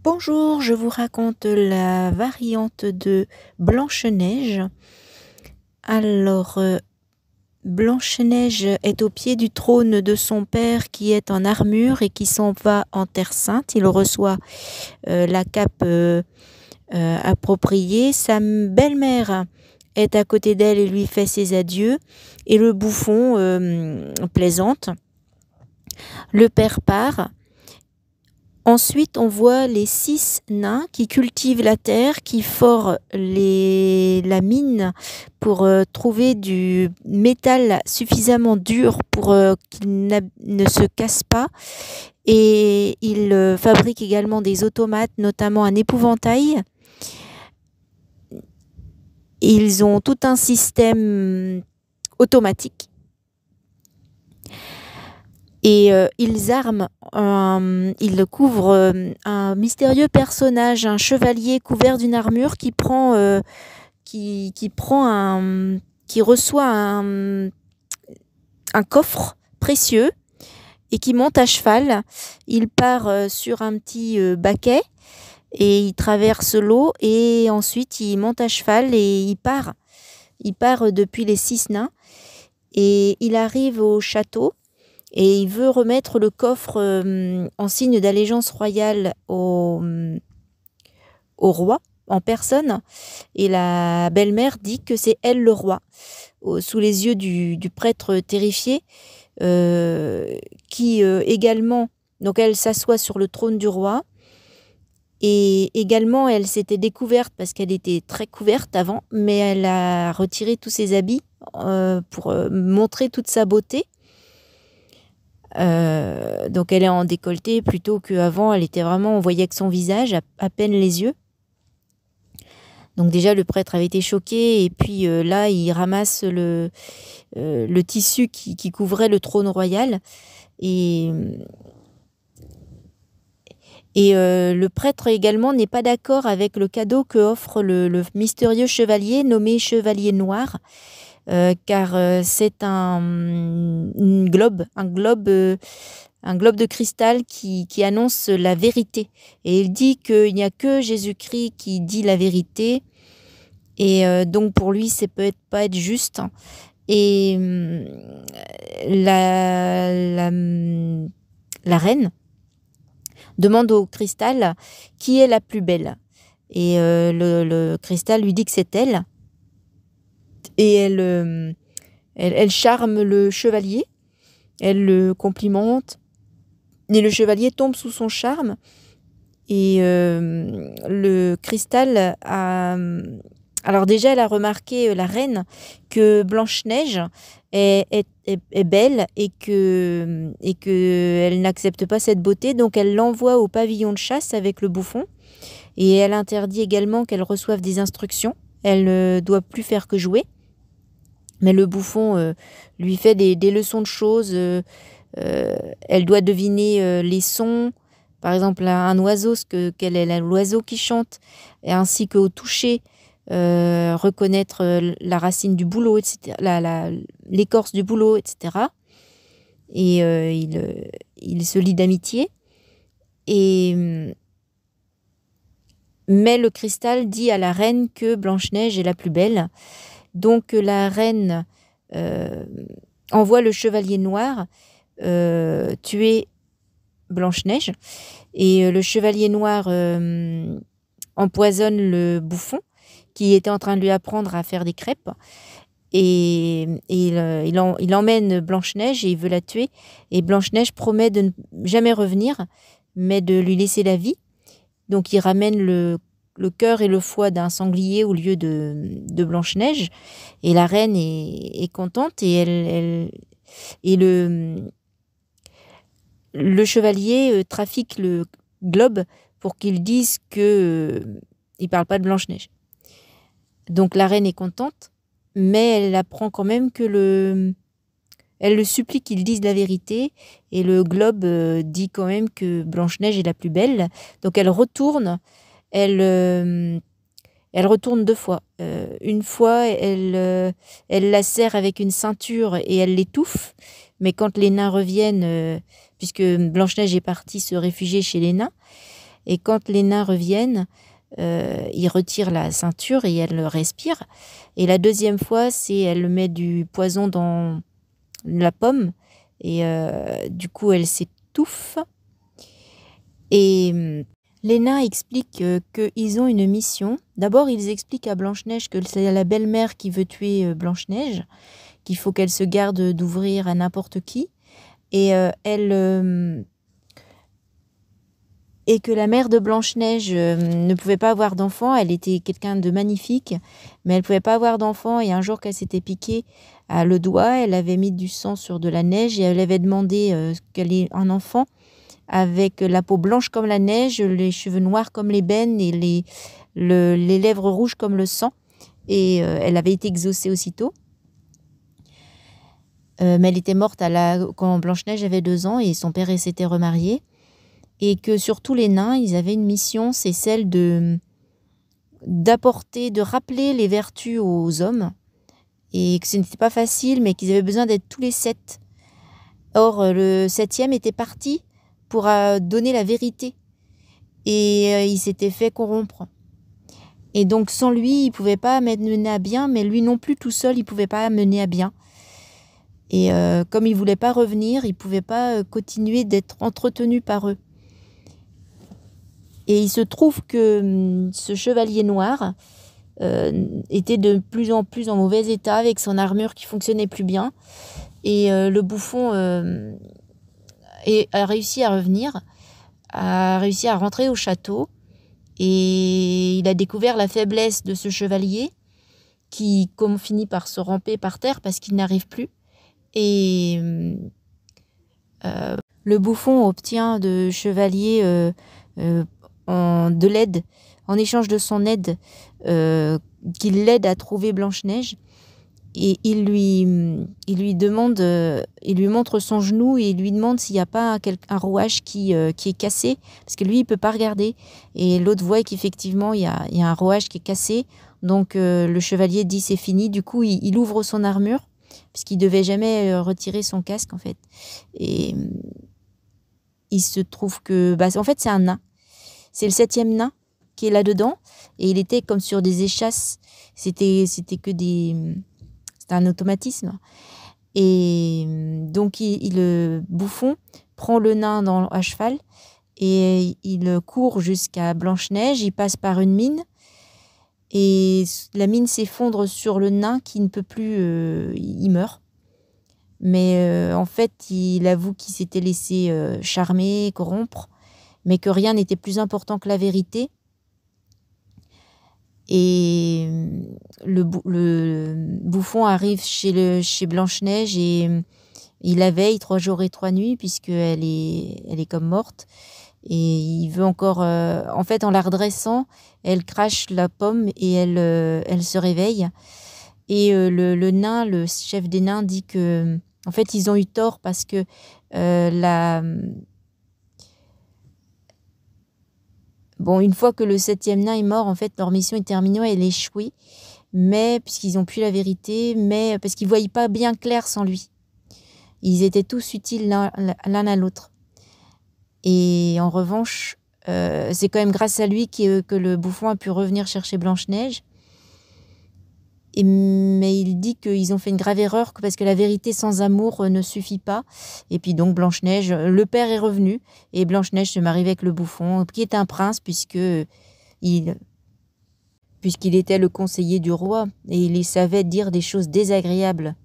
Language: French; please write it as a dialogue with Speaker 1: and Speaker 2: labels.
Speaker 1: Bonjour, je vous raconte la variante de Blanche-Neige. Alors, Blanche-Neige est au pied du trône de son père qui est en armure et qui s'en va en Terre Sainte. Il reçoit la cape appropriée. Sa belle-mère est à côté d'elle et lui fait ses adieux. Et le bouffon plaisante. Le père part. Ensuite, on voit les 6 nains qui cultivent la terre, qui forent la mine pour trouver du métal suffisamment dur pour qu'il ne se casse pas. Et ils fabriquent également des automates, notamment un épouvantail. Ils ont tout un système automatique. Et ils couvrent un mystérieux personnage, un chevalier couvert d'une armure qui reçoit un coffre précieux et qui monte à cheval. Il part sur un petit baquet et il traverse l'eau et ensuite il monte à cheval et il part. Il part depuis les 6 nains et il arrive au château. Et il veut remettre le coffre en signe d'allégeance royale au roi en personne. Et la belle-mère dit que c'est elle le roi, sous les yeux du prêtre terrifié, qui également, donc elle s'assoit sur le trône du roi. Et également, elle s'était découverte parce qu'elle était très couverte avant, mais elle a retiré tous ses habits pour montrer toute sa beauté. Donc elle est en décolleté plutôt qu'avant, elle était vraiment, on voyait que son visage, à peine les yeux. Donc déjà le prêtre avait été choqué et puis là il ramasse le tissu qui couvrait le trône royal et le prêtre également n'est pas d'accord avec le cadeau que offre le mystérieux chevalier nommé Chevalier Noir. Car c'est un globe de cristal qui annonce la vérité. Et il dit qu'il n'y a que Jésus-Christ qui dit la vérité. Et donc pour lui, ça peut pas être juste. Et la reine demande au cristal qui est la plus belle. Et le cristal lui dit que c'est elle. Et elle charme le chevalier, elle le complimente, et le chevalier tombe sous son charme. Et le cristal a... Alors déjà, elle a remarqué, la reine, que Blanche-Neige est belle et qu'elle n'accepte pas cette beauté. Donc elle l'envoie au pavillon de chasse avec le bouffon. Et elle interdit également qu'elle reçoive des instructions. Elle ne doit plus faire que jouer. Mais le bouffon lui fait des leçons de choses. Elle doit deviner les sons. Par exemple, un oiseau, quel est l'oiseau qui chante. Et ainsi qu'au toucher, reconnaître la racine du bouleau, etc., l'écorce du bouleau, etc. Et il se lie d'amitié. Mais le cristal dit à la reine que Blanche-Neige est la plus belle. Donc la reine envoie le chevalier noir tuer Blanche-Neige. Et le chevalier noir empoisonne le bouffon qui était en train de lui apprendre à faire des crêpes. Et il emmène Blanche-Neige et il veut la tuer. Et Blanche-Neige promet de ne jamais revenir, mais de lui laisser la vie. Donc il ramène le cœur et le foie d'un sanglier au lieu de Blanche-Neige. Et la reine est contente et le chevalier trafique le globe pour qu'ils disent qu'il ne parle pas de Blanche-Neige. Donc la reine est contente, mais elle apprend quand même elle le supplie qu'il dise la vérité. Et le globe dit quand même que Blanche-Neige est la plus belle. Donc elle retourne. Elle retourne 2 fois. Une fois, elle la serre avec une ceinture et elle l'étouffe. Mais quand les nains reviennent, puisque Blanche-Neige est partie se réfugier chez les nains, Et quand les nains reviennent, ils retirent la ceinture et elle respire. Et la deuxième fois, c'est elle met du poison dans la pomme et du coup elle s'étouffe. Et les nains expliquent qu'ils ont une mission. D'abord, ils expliquent à Blanche-Neige que c'est la belle-mère qui veut tuer Blanche-Neige, qu'il faut qu'elle se garde d'ouvrir à n'importe qui. Et et que la mère de Blanche-Neige ne pouvait pas avoir d'enfant. Elle était quelqu'un de magnifique, mais elle ne pouvait pas avoir d'enfant. Et un jour qu'elle s'était piquée à le doigt, elle avait mis du sang sur de la neige et elle avait demandé qu'elle ait un enfant avec la peau blanche comme la neige, les cheveux noirs comme l'ébène et les lèvres rouges comme le sang. Et elle avait été exaucée aussitôt. Mais elle était morte quand Blanche-Neige avait 2 ans et son père s'était remarié. Et que surtout les nains, ils avaient une mission, c'est celle de rappeler les vertus aux hommes. Et que ce n'était pas facile, mais qu'ils avaient besoin d'être tous les 7. Or, le 7e était parti pour donner la vérité. Et il s'était fait corrompre. Et donc, sans lui, il ne pouvait pas mener à bien, mais lui non plus, tout seul, il ne pouvait pas mener à bien. Et comme il ne voulait pas revenir, il ne pouvait pas continuer d'être entretenu par eux. Et il se trouve que ce chevalier noir était de plus en plus en mauvais état, avec son armure qui fonctionnait plus bien. Et le bouffon a réussi à revenir, a réussi à rentrer au château. Et il a découvert la faiblesse de ce chevalier qui finit par se ramper par terre parce qu'il n'arrive plus. Et le bouffon obtient de chevalier de l'aide, en échange de son aide, qu'il l'aide à trouver Blanche-Neige. Et il lui demande, il lui montre son genou et il lui demande s'il n'y a pas un rouage qui est cassé, parce que lui, il ne peut pas regarder. Et l'autre voit qu'effectivement, il y a un rouage qui est cassé. Donc, le chevalier dit c'est fini. Du coup, il ouvre son armure, puisqu'il ne devait jamais retirer son casque, en fait. Et il se trouve que... en fait, c'est un nain. C'est le 7e nain qui est là-dedans. Et il était comme sur des échasses. C'était un automatisme. Et donc, le bouffon prend le nain à cheval et il court jusqu'à Blanche-Neige. Il passe par une mine et la mine s'effondre sur le nain qui ne peut plus... il meurt. Mais en fait, il avoue qu'il s'était laissé charmer, corrompre, mais que rien n'était plus important que la vérité. Et le bouffon arrive chez Blanche-Neige et il la veille 3 jours et 3 nuits puisqu'elle est comme morte. Et il veut encore... en fait, en la redressant, elle crache la pomme et elle se réveille. Et le nain, le chef des nains, dit que... En fait, ils ont eu tort parce que une fois que le 7e nain est mort, en fait, leur mission est terminée, elle est échouée. Mais, puisqu'ils n'ont plus la vérité, mais parce qu'ils ne voyaient pas bien clair sans lui. Ils étaient tous utiles l'un à l'autre. Et en revanche, c'est quand même grâce à lui que le bouffon a pu revenir chercher Blanche-Neige. Mais il dit qu'ils ont fait une grave erreur parce que la vérité sans amour ne suffit pas. Et puis donc Blanche-Neige, le père est revenu et Blanche-Neige se marie avec le bouffon, qui est un prince puisqu'il était le conseiller du roi et il savait dire des choses désagréables